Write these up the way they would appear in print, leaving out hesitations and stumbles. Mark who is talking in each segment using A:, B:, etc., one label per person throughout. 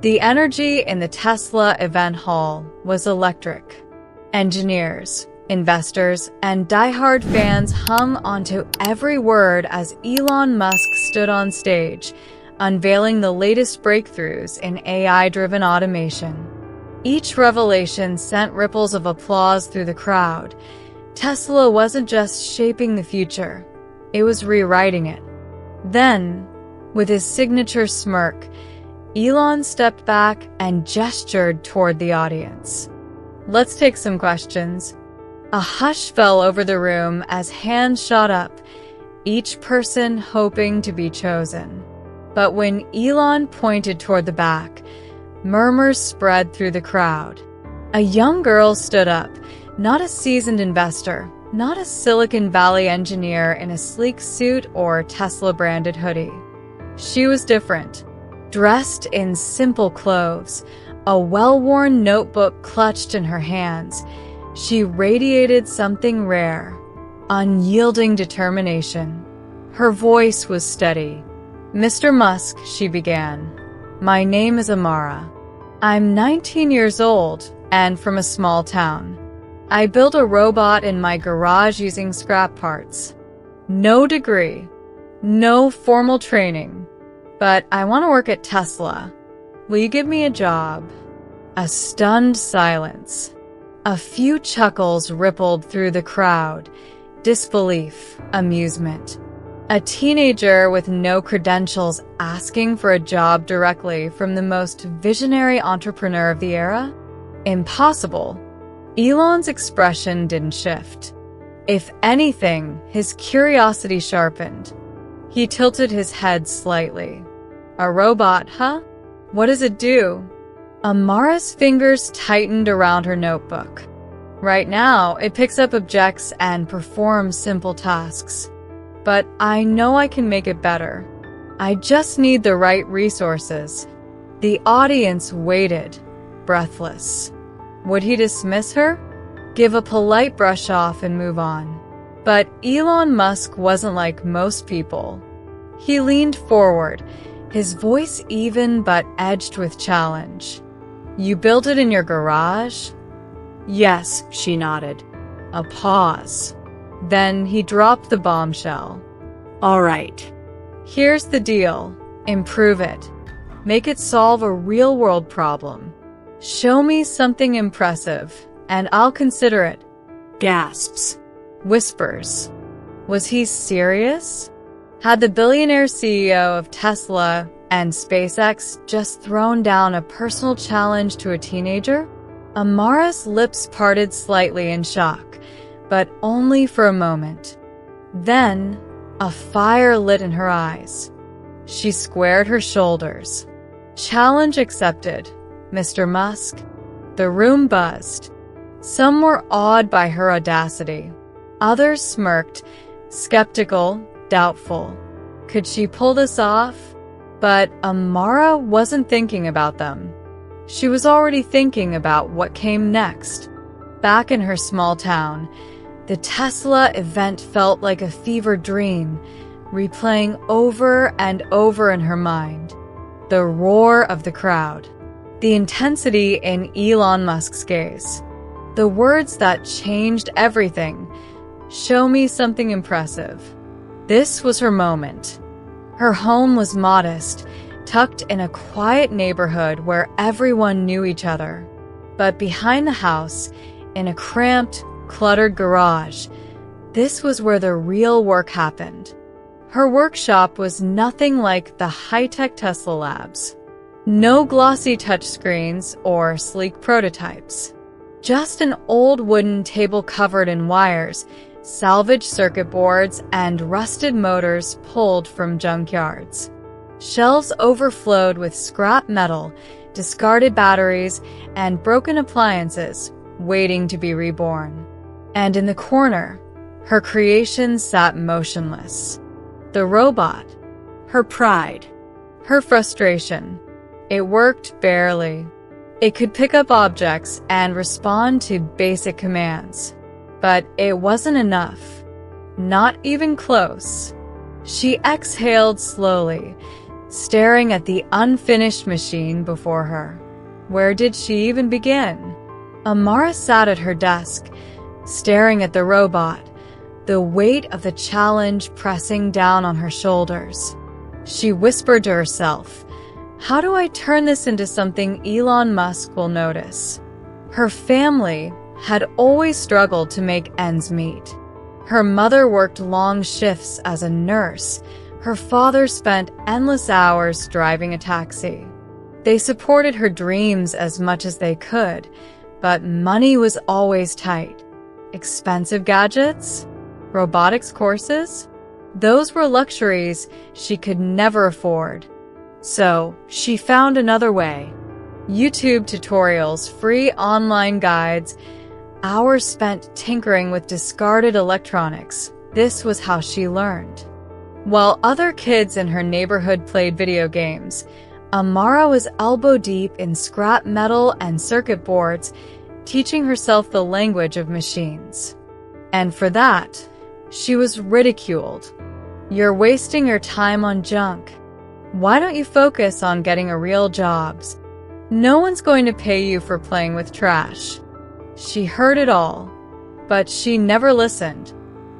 A: The energy in the Tesla event hall was electric. Engineers, investors, and diehard fans hung onto every word as Elon Musk stood on stage, unveiling the latest breakthroughs in AI-driven automation. Each revelation sent ripples of applause through the crowd. Tesla wasn't just shaping the future, it was rewriting it. Then, with his signature smirk, Elon stepped back and gestured toward the audience. Let's take some questions. A hush fell over the room as hands shot up, each person hoping to be chosen. But when Elon pointed toward the back, murmurs spread through the crowd. A young girl stood up, not a seasoned investor, not a Silicon Valley engineer in a sleek suit or Tesla-branded hoodie. She was different, dressed in simple clothes, a well-worn notebook clutched in her hands. She radiated something rare, unyielding determination. Her voice was steady. "Mr. Musk," she began, "my name is Amara. I'm 19 years old and from a small town. I built a robot in my garage using scrap parts. No degree, no formal training, but I want to work at Tesla. Will you give me a job?" A stunned silence. A few chuckles rippled through the crowd. Disbelief, amusement. A teenager with no credentials asking for a job directly from the most visionary entrepreneur of the era? Impossible. Elon's expression didn't shift. If anything, his curiosity sharpened. He tilted his head slightly. "A robot, huh? What does it do?" Amara's fingers tightened around her notebook. "Right now, it picks up objects and performs simple tasks. But I know I can make it better. I just need the right resources." The audience waited, breathless. Would he dismiss her? Give a polite brush off and move on? But Elon Musk wasn't like most people. He leaned forward, his voice even but edged with challenge. "You built it in your garage?" "Yes," she nodded. A pause. Then he dropped the bombshell. "All right. Here's the deal. Improve it. Make it solve a real-world problem. Show me something impressive, and I'll consider it." Gasps. Whispers. Was he serious? Had the billionaire CEO of Tesla and SpaceX just thrown down a personal challenge to a teenager? Amara's lips parted slightly in shock, but only for a moment. Then, a fire lit in her eyes. She squared her shoulders. "Challenge accepted, Mr. Musk." The room buzzed. Some were awed by her audacity. Others smirked, skeptical, doubtful. Could she pull this off? But Amara wasn't thinking about them. She was already thinking about what came next. Back in her small town, the Tesla event felt like a fever dream, replaying over and over in her mind. The roar of the crowd. The intensity in Elon Musk's gaze. The words that changed everything. "Show me something impressive." This was her moment. Her home was modest, tucked in a quiet neighborhood where everyone knew each other. But behind the house, in a cramped, cluttered garage, this was where the real work happened. Her workshop was nothing like the high-tech Tesla labs. No glossy touchscreens or sleek prototypes. Just an old wooden table covered in wires, salvaged circuit boards, and rusted motors pulled from junkyards. Shelves overflowed with scrap metal, discarded batteries, and broken appliances waiting to be reborn. And in the corner, her creation sat motionless. The robot. Her pride. Her frustration. It worked barely. It could pick up objects and respond to basic commands. But it wasn't enough. Not even close. She exhaled slowly, staring at the unfinished machine before her. Where did she even begin? Amara sat at her desk, staring at the robot, the weight of the challenge pressing down on her shoulders. She whispered to herself, "How do I turn this into something Elon Musk will notice?" Her family had always struggled to make ends meet. Her mother worked long shifts as a nurse. Her father spent endless hours driving a taxi. They supported her dreams as much as they could, but money was always tight. Expensive gadgets? Robotics courses? Those were luxuries she could never afford. So, she found another way. YouTube tutorials, free online guides, hours spent tinkering with discarded electronics. This was how she learned. While other kids in her neighborhood played video games, Amara was elbow-deep in scrap metal and circuit boards, teaching herself the language of machines. And for that, she was ridiculed. "You're wasting your time on junk. Why don't you focus on getting a real job? No one's going to pay you for playing with trash." She heard it all, but she never listened,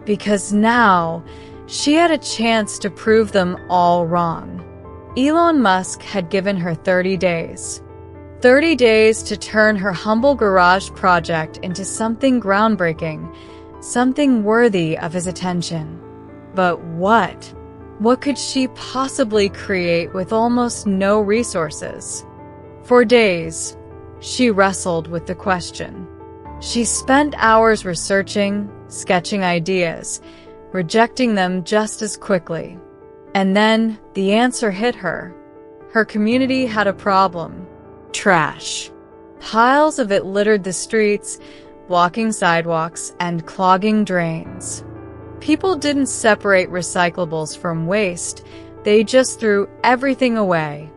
A: because now she had a chance to prove them all wrong. Elon Musk had given her 30 days. 30 days to turn her humble garage project into something groundbreaking, something worthy of his attention. But what? What could she possibly create with almost no resources? For days, she wrestled with the question. She spent hours researching, sketching ideas, rejecting them just as quickly. And then the answer hit her. Her community had a problem. Trash. Piles of it littered the streets, blocking sidewalks and clogging drains. People didn't separate recyclables from waste, they just threw everything away.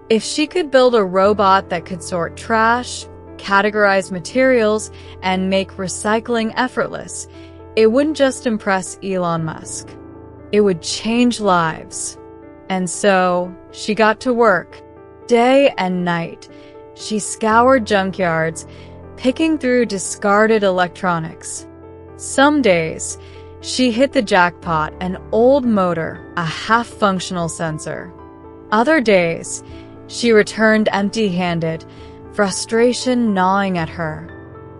A: If she could build a robot that could sort trash, categorize materials, and make recycling effortless, it wouldn't just impress Elon Musk. It would change lives. And so, she got to work. Day and night, she scoured junkyards, picking through discarded electronics. Some days, she hit the jackpot, an old motor, a half-functional sensor. Other days, she returned empty-handed, frustration gnawing at her.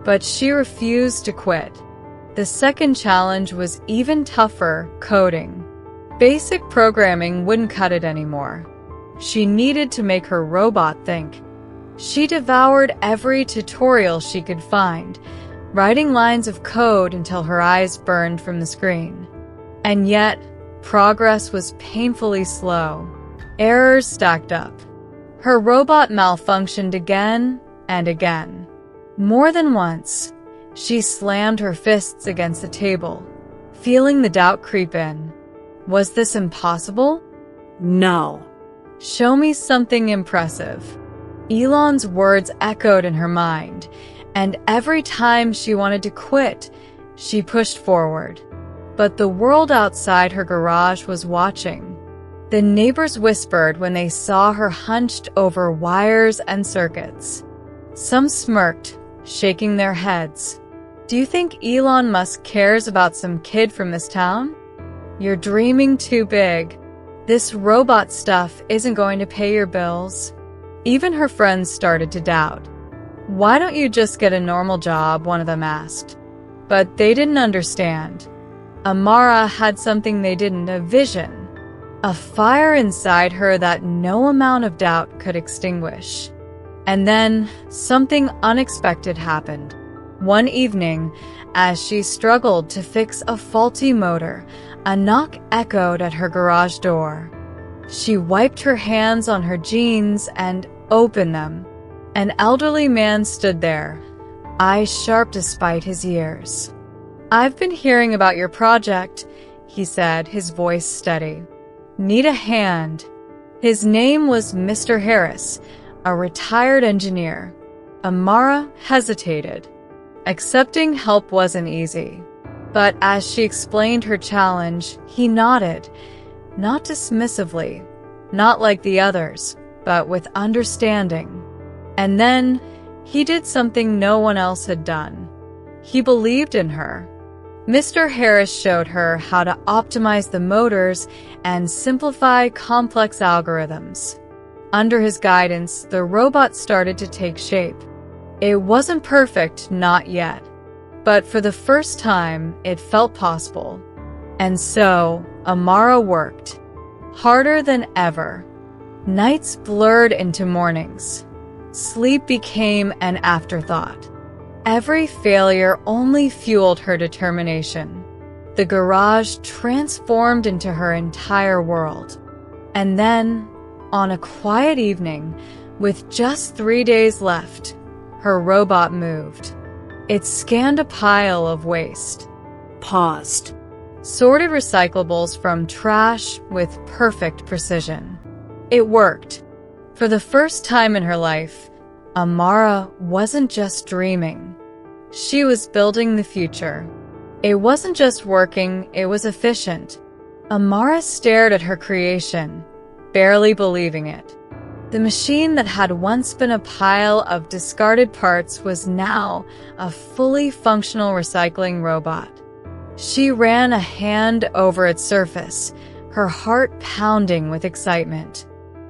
A: But she refused to quit. The second challenge was even tougher: coding. Basic programming wouldn't cut it anymore. She needed to make her robot think. She devoured every tutorial she could find, writing lines of code until her eyes burned from the screen. And yet, progress was painfully slow. Errors stacked up. Her robot malfunctioned again and again. More than once, she slammed her fists against the table, feeling the doubt creep in. Was this impossible? No. Show me something impressive. Elon's words echoed in her mind, and every time she wanted to quit, she pushed forward. But the world outside her garage was watching. The neighbors whispered when they saw her hunched over wires and circuits. Some smirked, shaking their heads. Do you think Elon Musk cares about some kid from this town? You're dreaming too big. This robot stuff isn't going to pay your bills. Even her friends started to doubt. Why don't you just get a normal job? One of them asked. But they didn't understand. Amara had something they didn't, a vision. A fire inside her that no amount of doubt could extinguish. And then, something unexpected happened. One evening, as she struggled to fix a faulty motor, a knock echoed at her garage door. She wiped her hands on her jeans and opened them. An elderly man stood there, eyes sharp despite his years. "I've been hearing about your project," he said, his voice steady. "Need a hand." His name was Mr. Harris, a retired engineer. Amara hesitated. Accepting help wasn't easy. But as she explained her challenge, he nodded, not dismissively, not like the others, but with understanding. And then he did something no one else had done. He believed in her. Mr. Harris showed her how to optimize the motors and simplify complex algorithms. Under his guidance, the robot started to take shape. It wasn't perfect, not yet, but for the first time, it felt possible. And so, Amara worked, harder than ever. Nights blurred into mornings. Sleep became an afterthought. Every failure only fueled her determination. The garage transformed into her entire world. And then, on a quiet evening, with just 3 days left, her robot moved. It scanned a pile of waste, paused, sorted recyclables from trash with perfect precision. It worked. For the first time in her life, Amara wasn't just dreaming. She was building the future. It wasn't just working, it was efficient. Amara stared at her creation, barely believing it. The machine that had once been a pile of discarded parts was now a fully functional recycling robot. She ran a hand over its surface, her heart pounding with excitement.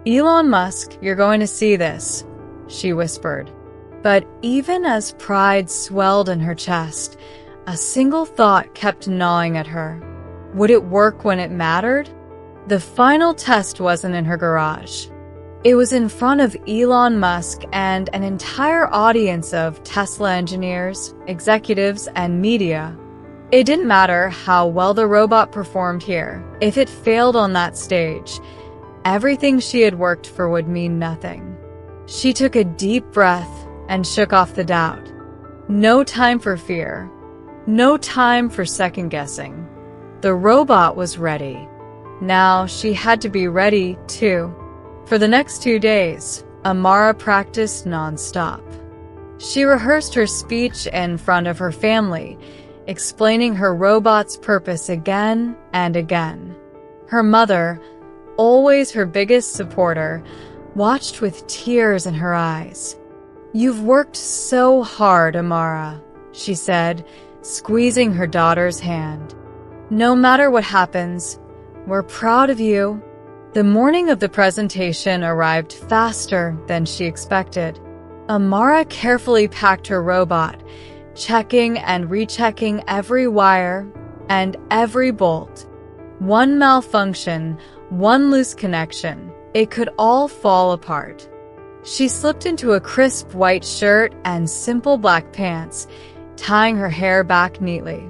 A: "Elon Musk, you're going to see this," she whispered. But even as pride swelled in her chest, a single thought kept gnawing at her. Would it work when it mattered? The final test wasn't in her garage. It was in front of Elon Musk and an entire audience of Tesla engineers, executives, and media. It didn't matter how well the robot performed here. If it failed on that stage, everything she had worked for would mean nothing. She took a deep breath and shook off the doubt. No time for fear. No time for second-guessing. The robot was ready. Now she had to be ready, too. For the next 2 days, Amara practiced non-stop. She rehearsed her speech in front of her family, explaining her robot's purpose again and again. Her mother, always her biggest supporter, watched with tears in her eyes. "You've worked so hard, Amara," she said, squeezing her daughter's hand. "No matter what happens, we're proud of you." The morning of the presentation arrived faster than she expected. Amara carefully packed her robot, checking and rechecking every wire and every bolt. One malfunction, one loose connection, it could all fall apart. She slipped into a crisp white shirt and simple black pants, tying her hair back neatly.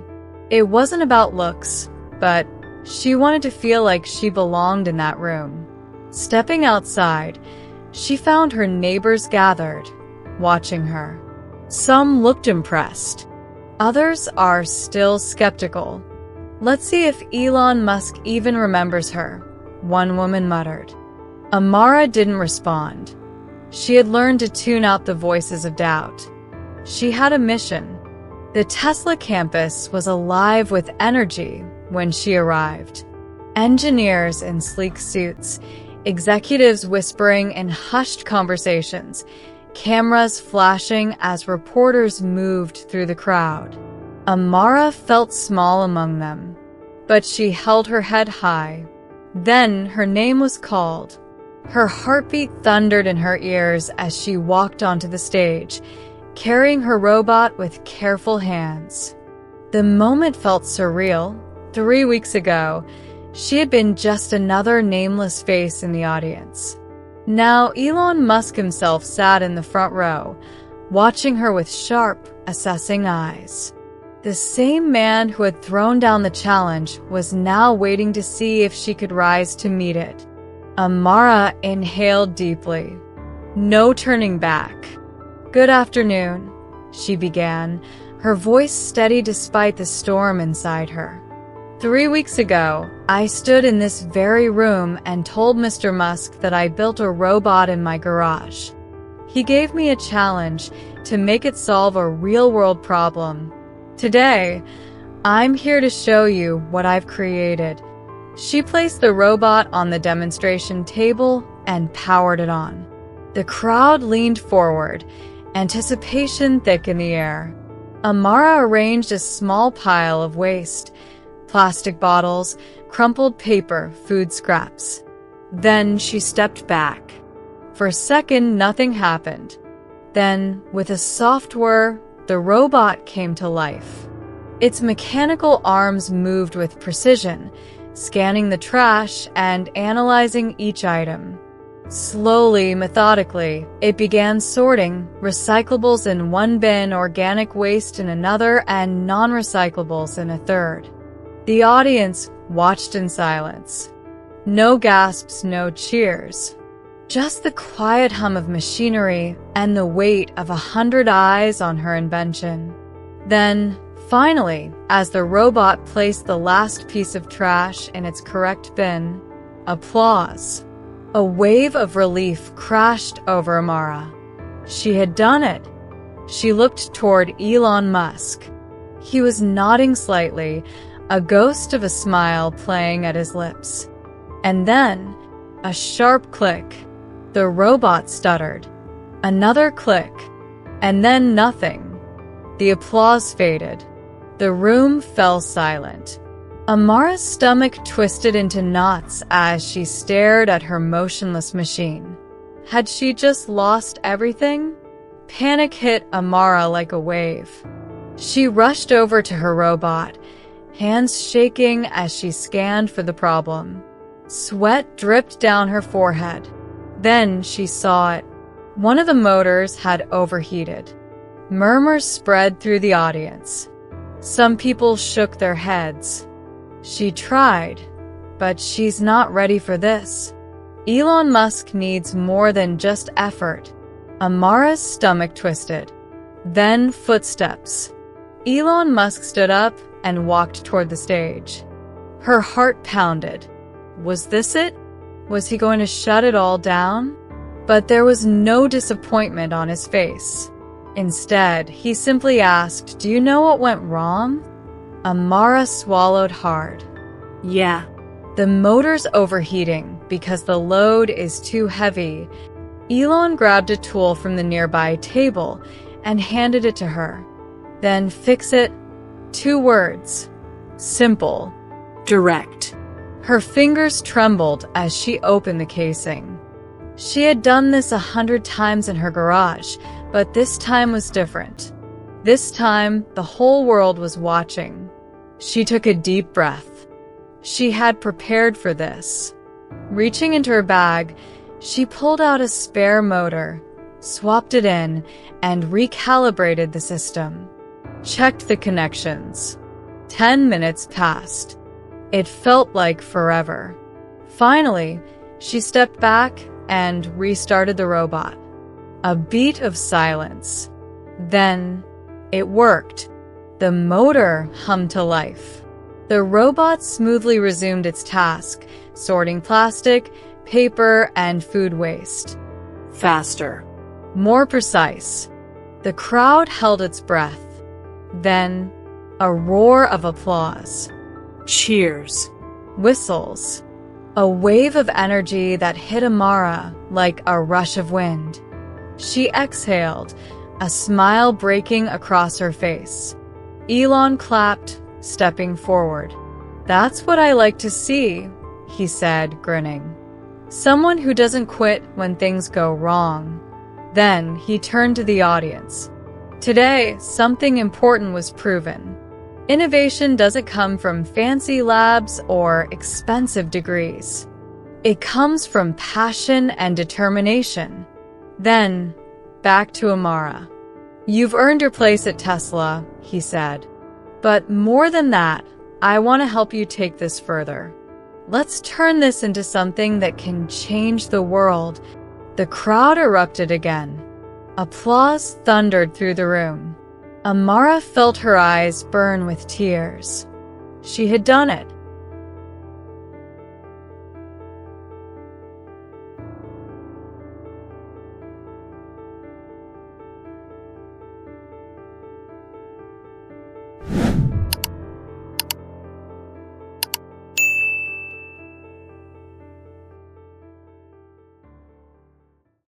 A: It wasn't about looks, but she wanted to feel like she belonged in that room. Stepping outside, she found her neighbors gathered, watching her. Some looked impressed. Others are still skeptical. "Let's see if Elon Musk even remembers her," one woman muttered. Amara didn't respond. She had learned to tune out the voices of doubt. She had a mission. The Tesla campus was alive with energy when she arrived. Engineers in sleek suits, executives whispering in hushed conversations, cameras flashing as reporters moved through the crowd. Amara felt small among them, but she held her head high. Then her name was called. Her heartbeat thundered in her ears as she walked onto the stage, carrying her robot with careful hands. The moment felt surreal. 3 weeks ago, she had been just another nameless face in the audience. Now Elon Musk himself sat in the front row, watching her with sharp, assessing eyes. The same man who had thrown down the challenge was now waiting to see if she could rise to meet it. Amara inhaled deeply. No turning back. "Good afternoon," she began, her voice steady despite the storm inside her. 3 weeks ago, I stood in this very room and told Mr. Musk that I built a robot in my garage. He gave me a challenge to make it solve a real-world problem. Today, I'm here to show you what I've created." She placed the robot on the demonstration table and powered it on. The crowd leaned forward, anticipation thick in the air. Amara arranged a small pile of waste, plastic bottles, crumpled paper, food scraps. Then she stepped back. For a second, nothing happened. Then, with a soft whir, the robot came to life. Its mechanical arms moved with precision, scanning the trash and analyzing each item. Slowly, methodically, it began sorting recyclables in one bin, organic waste in another, and non-recyclables in a third. The audience watched in silence. No gasps, no cheers. Just the quiet hum of machinery and the weight of 100 eyes on her invention. Then, finally, as the robot placed the last piece of trash in its correct bin, applause. A wave of relief crashed over Amara. She had done it. She looked toward Elon Musk. He was nodding slightly, a ghost of a smile playing at his lips. And then, a sharp click. The robot stuttered. Another click. And then nothing. The applause faded. The room fell silent. Amara's stomach twisted into knots as she stared at her motionless machine. Had she just lost everything? Panic hit Amara like a wave. She rushed over to her robot, hands shaking as she scanned for the problem. Sweat dripped down her forehead. Then she saw it. One of the motors had overheated. Murmurs spread through the audience. Some people shook their heads. She tried, but she's not ready for this. Elon Musk needs more than just effort. Amara's stomach twisted. Then footsteps. Elon Musk stood up and walked toward the stage. Her heart pounded. Was this it? Was he going to shut it all down? But there was no disappointment on his face. Instead, he simply asked, "Do you know what went wrong?" Amara swallowed hard. Yeah. The motor's overheating because the load is too heavy. Elon grabbed a tool from the nearby table and handed it to her. Then fix it. 2 words. Simple. Direct. Her fingers trembled as she opened the casing. She had done this 100 times in her garage, but this time was different. This time, the whole world was watching. She took a deep breath. She had prepared for this. Reaching into her bag, she pulled out a spare motor, swapped it in, and recalibrated the system. Checked the connections. 10 minutes passed. It felt like forever. Finally, she stepped back and restarted the robot. A beat of silence. Then, it worked. The motor hummed to life. The robot smoothly resumed its task, sorting plastic, paper, and food waste. Faster. More precise. The crowd held its breath. Then, a roar of applause. Cheers. Whistles. A wave of energy that hit Amara like a rush of wind. She exhaled, a smile breaking across her face. Elon clapped, stepping forward. "That's what I like to see," he said, grinning. "Someone who doesn't quit when things go wrong." Then he turned to the audience. Today, something important was proven. Innovation doesn't come from fancy labs or expensive degrees. It comes from passion and determination. Then, back to Amara. "You've earned your place at Tesla," he said. "But more than that, I want to help you take this further. Let's turn this into something that can change the world." The crowd erupted again. Applause thundered through the room. Amara felt her eyes burn with tears. She had done it.